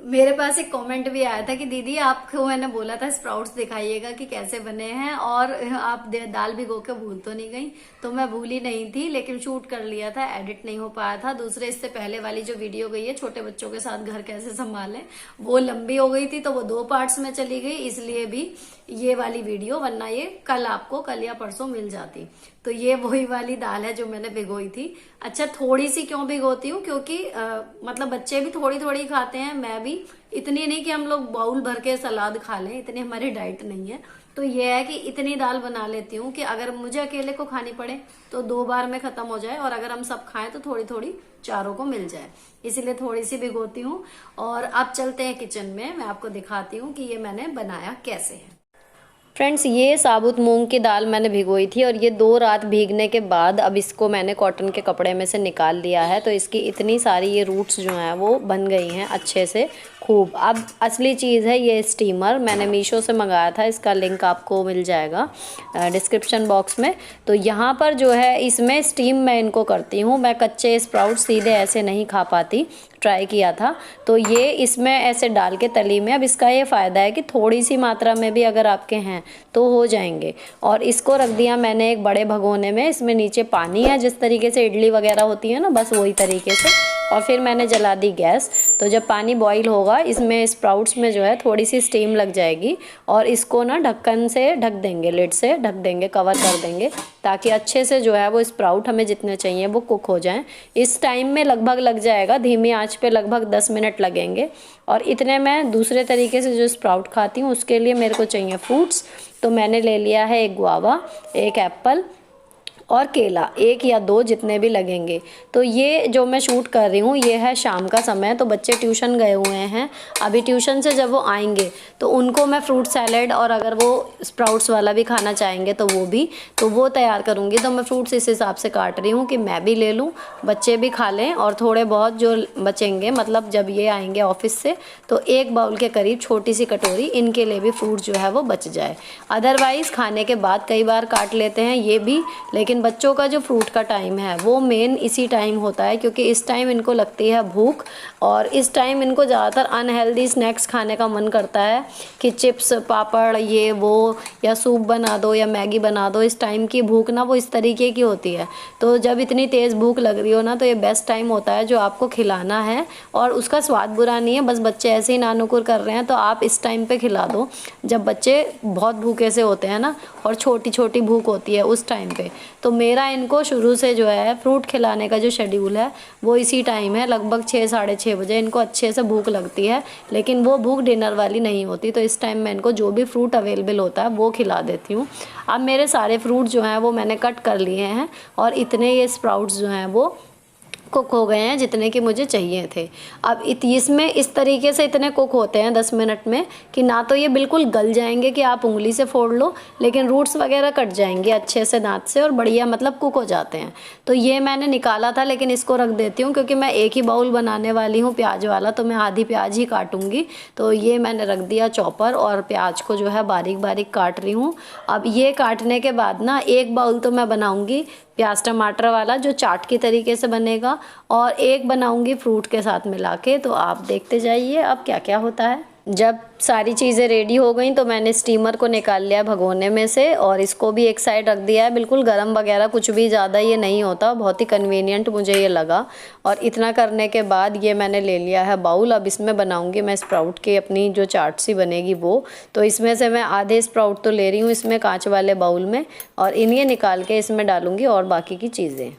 तो मेरे पास एक कमेंट भी आया था कि दीदी आपको मैंने बोला था स्प्राउट्स दिखाइएगा कि कैसे बने हैं, और आप दाल भिगो के भूल तो नहीं गई। तो मैं भूली नहीं थी, लेकिन शूट कर लिया था, एडिट नहीं हो पाया था। दूसरे इससे पहले वाली जो वीडियो गई है छोटे बच्चों के साथ घर कैसे संभालें, वो लंबी हो गई थी तो वो 2 पार्ट्स में चली गई, इसलिए भी ये वाली वीडियो, वरना ये कल आपको कल या परसों मिल जाती। तो ये वही वाली दाल है जो मैंने भिगोई थी। अच्छा, थोड़ी सी क्यों भिगोती हूँ, क्योंकि मतलब बच्चे भी थोड़ी थोड़ी खाते हैं, मैं भी इतनी नहीं कि हम लोग बाउल भर के सलाद खा लें, इतनी हमारी डाइट नहीं है। तो ये है कि इतनी दाल बना लेती हूँ कि अगर मुझे अकेले को खानी पड़े तो 2 बार में खत्म हो जाए, और अगर हम सब खाएं तो थोड़ी थोड़ी चारों को मिल जाए, इसीलिए थोड़ी सी भिगोती हूँ। और अब चलते हैं किचन में, मैं आपको दिखाती हूँ कि ये मैंने बनाया कैसे है। फ्रेंड्स, ये साबुत मूंग की दाल मैंने भिगोई थी, और ये 2 रात भीगने के बाद अब इसको मैंने कॉटन के कपड़े में से निकाल लिया है। तो इसकी इतनी सारी ये रूट्स जो हैं वो बन गई हैं अच्छे से खूब। अब असली चीज़ है ये स्टीमर, मैंने मीशो से मंगाया था, इसका लिंक आपको मिल जाएगा डिस्क्रिप्शन बॉक्स में। तो यहाँ पर जो है इसमें स्टीम मैं इनको करती हूँ, मैं कच्चे स्प्राउट सीधे ऐसे नहीं खा पाती, ट्राई किया था। तो ये इसमें ऐसे डाल के तली में, अब इसका ये फ़ायदा है कि थोड़ी सी मात्रा में भी अगर आपके हैं तो हो जाएंगे। और इसको रख दिया मैंने एक बड़े भगोने में, इसमें नीचे पानी है, जिस तरीके से इडली वगैरह होती है ना, बस वही तरीके से। और फिर मैंने जला दी गैस। तो जब पानी बॉईल होगा, इसमें स्प्राउट्स में जो है थोड़ी सी स्टीम लग जाएगी, और इसको ना ढक्कन से ढक देंगे, लिड से ढक देंगे, कवर कर देंगे, ताकि अच्छे से जो है वो स्प्राउट हमें जितने चाहिए वो कुक हो जाएं। इस टाइम में लगभग लग जाएगा, धीमी आंच पे लगभग 10 मिनट लगेंगे। और इतने मैं दूसरे तरीके से जो स्प्राउट खाती हूँ उसके लिए मेरे को चाहिए फ्रूट्स। तो मैंने ले लिया है एक गुआवा, एक एप्पल और केला, 1 या 2 जितने भी लगेंगे। तो ये जो मैं शूट कर रही हूँ ये है शाम का समय, तो बच्चे ट्यूशन गए हुए हैं। अभी ट्यूशन से जब वो आएंगे तो उनको मैं फ्रूट सैलेड, और अगर वो स्प्राउट्स वाला भी खाना चाहेंगे तो वो तैयार करूँगी। तो मैं फ्रूट्स इस हिसाब से काट रही हूँ कि मैं भी ले लूँ, बच्चे भी खा लें, और थोड़े बहुत जो बचेंगे, मतलब जब ये आएंगे ऑफिस से तो 1 बाउल के करीब छोटी सी कटोरी इनके लिए भी फ्रूट जो है वो बच जाए। अदरवाइज़ खाने के बाद कई बार काट लेते हैं ये भी, लेकिन बच्चों का जो फ्रूट का टाइम है वो मेन इसी टाइम होता है, क्योंकि इस टाइम इनको लगती है भूख, और इस टाइम इनको ज़्यादातर अनहेल्दी स्नैक्स खाने का मन करता है कि चिप्स, पापड़, ये वो, या सूप बना दो या मैगी बना दो। इस टाइम की भूख ना वो इस तरीके की होती है। तो जब इतनी तेज़ भूख लग रही हो ना, तो ये बेस्ट टाइम होता है जो आपको खिलाना है, और उसका स्वाद बुरा नहीं है, बस बच्चे ऐसे ही नानुकुर कर रहे हैं तो आप इस टाइम पे खिला दो, जब बच्चे बहुत भूखे से होते हैं ना, और छोटी छोटी भूख होती है उस टाइम पे। तो मेरा इनको शुरू से जो है फ्रूट खिलाने का जो शेड्यूल है वो इसी टाइम है, लगभग 6 साढ़े 6 बजे इनको अच्छे से भूख लगती है, लेकिन वो भूख डिनर वाली नहीं होती। तो इस टाइम मैं इनको जो भी फ्रूट अवेलेबल होता है वो खिला देती हूँ। अब मेरे सारे फ्रूट जो हैं वो मैंने कट कर लिए हैं, और इतने ये स्प्राउट्स जो हैं वो कुक हो गए हैं जितने कि मुझे चाहिए थे। अब इसमें इस तरीके से इतने कुक होते हैं 10 मिनट में कि ना तो ये बिल्कुल गल जाएंगे कि आप उंगली से फोड़ लो, लेकिन रूट्स वगैरह कट जाएंगे अच्छे से दांत से, और बढ़िया मतलब कुक हो जाते हैं। तो ये मैंने निकाला था, लेकिन इसको रख देती हूँ क्योंकि मैं एक ही बाउल बनाने वाली हूँ प्याज वाला, तो मैं आधी प्याज ही काटूँगी। तो ये मैंने रख दिया चॉपर, और प्याज को जो है बारीक बारीक काट रही हूँ। अब ये काटने के बाद ना 1 बाउल तो मैं बनाऊँगी प्याज टमाटर वाला जो चाट की तरीके से बनेगा, और 1 बनाऊंगी फ्रूट के साथ मिला के। तो आप देखते जाइए अब क्या क्या होता है। जब सारी चीज़ें रेडी हो गई तो मैंने स्टीमर को निकाल लिया भगोने में से, और इसको भी एक साइड रख दिया है। बिल्कुल गरम वगैरह कुछ भी ज़्यादा ये नहीं होता, बहुत ही कन्वीनियंट मुझे ये लगा। और इतना करने के बाद ये मैंने ले लिया है बाउल। अब इसमें बनाऊंगी मैं स्प्राउट की अपनी जो चाट सी बनेगी वो। तो इसमें से मैं आधे स्प्राउट तो ले रही हूँ इसमें कांच वाले बाउल में, और इन्हें निकाल के इसमें डालूँगी और बाकी की चीज़ें।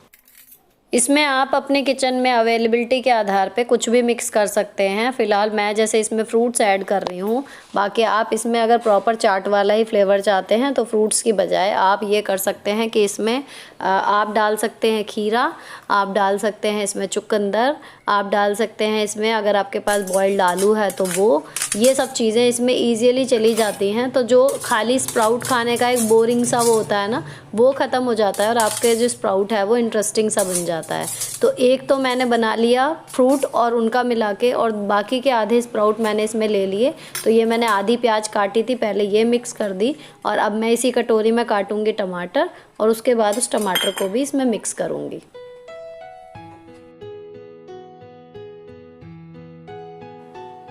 इसमें आप अपने किचन में अवेलेबिलिटी के आधार पे कुछ भी मिक्स कर सकते हैं। फ़िलहाल मैं जैसे इसमें फ्रूट्स ऐड कर रही हूँ, बाकी आप इसमें अगर प्रॉपर चाट वाला ही फ्लेवर चाहते हैं तो फ्रूट्स की बजाय आप ये कर सकते हैं कि इसमें आप डाल सकते हैं खीरा, आप डाल सकते हैं इसमें चुकंदर, आप डाल सकते हैं इसमें, अगर आपके पास बॉइल्ड आलू है तो वो, ये सब चीज़ें इसमें ईजिली चली जाती हैं। तो जो खाली स्प्राउट खाने का एक बोरिंग सा वो होता है ना, वो ख़त्म हो जाता है, और आपके जो स्प्राउट है वो इंटरेस्टिंग सा बन जाता है। तो एक तो मैंने बना लिया फ्रूट और उनका मिला के, और बाकी के आधे स्प्राउट मैंने इसमें ले लिए। तो ये मैंने आधी प्याज काटी थी पहले, ये मिक्स कर दी, और अब मैं इसी कटोरी में काटूंगी टमाटर, और उसके बाद उस टमाटर को भी इसमें मिक्स करूंगी।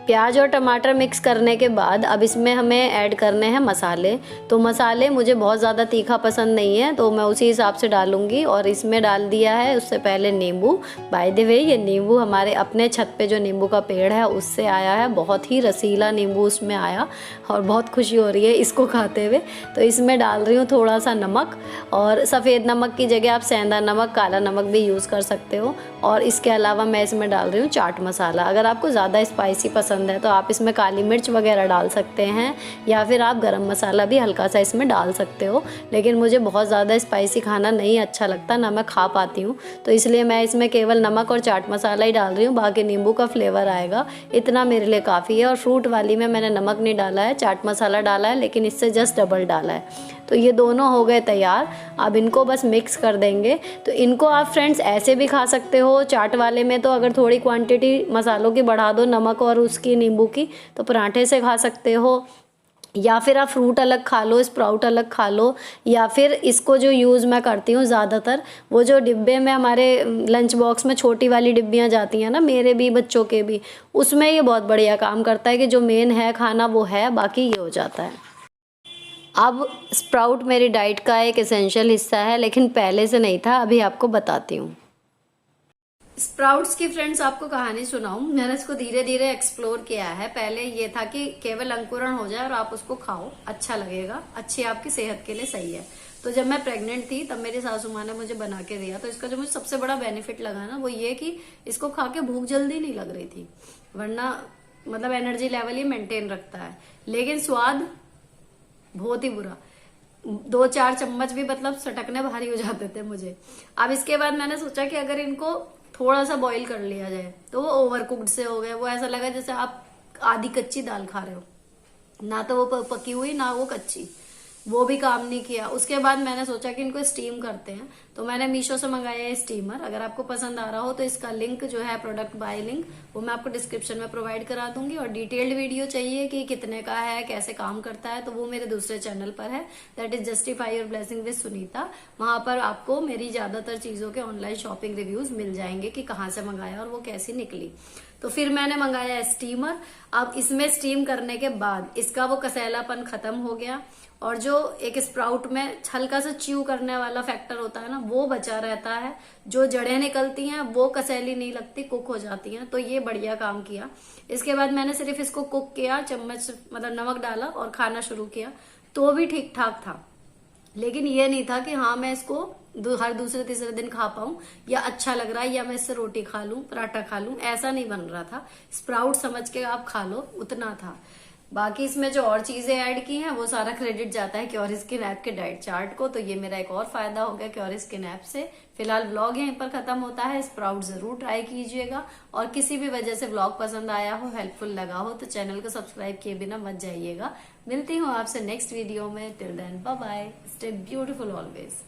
प्याज और टमाटर मिक्स करने के बाद अब इसमें हमें ऐड करने हैं मसाले। तो मसाले मुझे बहुत ज़्यादा तीखा पसंद नहीं है, तो मैं उसी हिसाब से डालूँगी। और इसमें डाल दिया है उससे पहले नींबू। बाय द वे ये नींबू हमारे अपने छत पे जो नींबू का पेड़ है उससे आया है, बहुत ही रसीला नींबू उसमें आया और बहुत खुशी हो रही है इसको खाते हुए। तो इसमें डाल रही हूँ थोड़ा सा नमक, और सफ़ेद नमक की जगह आप सेंधा नमक, काला नमक भी यूज़ कर सकते हो। और इसके अलावा मैं इसमें डाल रही हूँ चाट मसाला। अगर आपको ज़्यादा स्पाइसी पसंद है तो आप इसमें काली मिर्च वगैरह डाल सकते हैं, या फिर आप गरम मसाला भी हल्का सा इसमें डाल सकते हो। लेकिन मुझे बहुत ज़्यादा स्पाइसी खाना नहीं अच्छा लगता, ना मैं खा पाती हूँ, तो इसलिए मैं इसमें केवल नमक और चाट मसाला ही डाल रही हूँ। बाकी नींबू का फ्लेवर आएगा, इतना मेरे लिए काफ़ी है। और फ्रूट वाली में मैंने नमक नहीं डाला है, चाट मसाला डाला है, लेकिन इससे जस्ट डबल डाला है। तो ये दोनों हो गए तैयार। अब इनको बस मिक्स कर देंगे। तो इनको आप फ्रेंड्स ऐसे भी खा सकते हो, चाट वाले में तो अगर थोड़ी क्वांटिटी मसालों की बढ़ा दो, नमक और उसकी नींबू की, तो पराठे से खा सकते हो। या फिर आप फ्रूट अलग खा लो, स्प्राउट अलग खा लो। या फिर इसको जो यूज़ मैं करती हूँ ज़्यादातर, वो जो डिब्बे में हमारे लंच बॉक्स में छोटी वाली डिब्बियाँ जाती हैं ना, मेरे भी बच्चों के भी, उसमें ये बहुत बढ़िया काम करता है कि जो मेन है खाना वो है, बाकी ये हो जाता है। अब स्प्राउट मेरी डाइट का एक एसेंशियल हिस्सा है, लेकिन पहले से नहीं था, अभी आपको बताती हूँ। स्प्राउट्स की फ्रेंड्स आपको कहानी सुनाऊं। मैंने इसको धीरे धीरे एक्सप्लोर किया है। पहले ये था कि केवल अंकुरण हो जाए और आप उसको खाओ, अच्छा लगेगा, अच्छी आपकी सेहत के लिए सही है। तो जब मैं प्रेग्नेंट थी तब मेरी सासू माँ ने मुझे बना के दिया। तो इसका जो मुझे सबसे बड़ा बेनिफिट लगा ना, वो ये कि इसको खा के भूख जल्दी नहीं लग रही थी, वरना मतलब एनर्जी लेवल ये मेंटेन रखता है। लेकिन स्वाद बहुत ही बुरा, 2-4 चम्मच भी मतलब सटकने भारी हो जाते थे मुझे। अब इसके बाद मैंने सोचा कि अगर इनको थोड़ा सा बॉईल कर लिया जाए तो वो ओवर कुक्ड से हो गए। वो ऐसा लगा जैसे आप आधी कच्ची दाल खा रहे हो, ना तो वो पकी हुई ना वो कच्ची, वो भी काम नहीं किया। उसके बाद मैंने सोचा कि इनको स्टीम करते हैं, तो मैंने मीशो से मंगाया है स्टीमर। अगर आपको पसंद आ रहा हो तो इसका लिंक जो है, प्रोडक्ट बाय लिंक, वो मैं आपको डिस्क्रिप्शन में प्रोवाइड करा दूंगी। और डिटेल्ड वीडियो चाहिए कि कितने का है, कैसे काम करता है, तो वो मेरे दूसरे चैनल पर है, that is justify your blessing with Sunita. वहां पर आपको मेरी ज्यादातर चीजों के ऑनलाइन शॉपिंग रिव्यूज मिल जाएंगे कि कहाँ से मंगाया और वो कैसी निकली। तो फिर मैंने मंगाया स्टीमर। अब इसमें स्टीम करने के बाद इसका वो कसैलापन खत्म हो गया, और जो एक स्प्राउट में हल्का सा च्यू करने वाला फैक्टर होता है ना, वो बचा रहता है। जो जड़ें निकलती हैं वो कसैली नहीं लगती, कुक हो जाती हैं। तो ये बढ़िया काम किया। इसके बाद मैंने सिर्फ इसको कुक किया, चम्मच मतलब नमक डाला और खाना शुरू किया, तो भी ठीक ठाक था। लेकिन ये नहीं था कि हाँ मैं इसको हर दूसरे तीसरे दिन खा पाऊं, या अच्छा लग रहा है, या मैं इससे रोटी खा लूं, पराठा खा लूं, ऐसा नहीं बन रहा था। स्प्राउट समझ के आप खा लो, उतना था। बाकी इसमें जो और चीजें ऐड की हैं वो सारा क्रेडिट जाता है क्योर स्किन ऐप के डाइट चार्ट को। तो ये मेरा एक और फायदा हो गया क्योर स्किन ऐप से। फिलहाल व्लॉग यहीं पर खत्म होता है। स्प्राउट जरूर ट्राई कीजिएगा, और किसी भी वजह से व्लॉग पसंद आया हो, हेल्पफुल लगा हो, तो चैनल को सब्सक्राइब किए बिना मत जाइएगा। मिलती हूँ आपसे नेक्स्ट वीडियो में। Till then bye bye, stay beautiful always.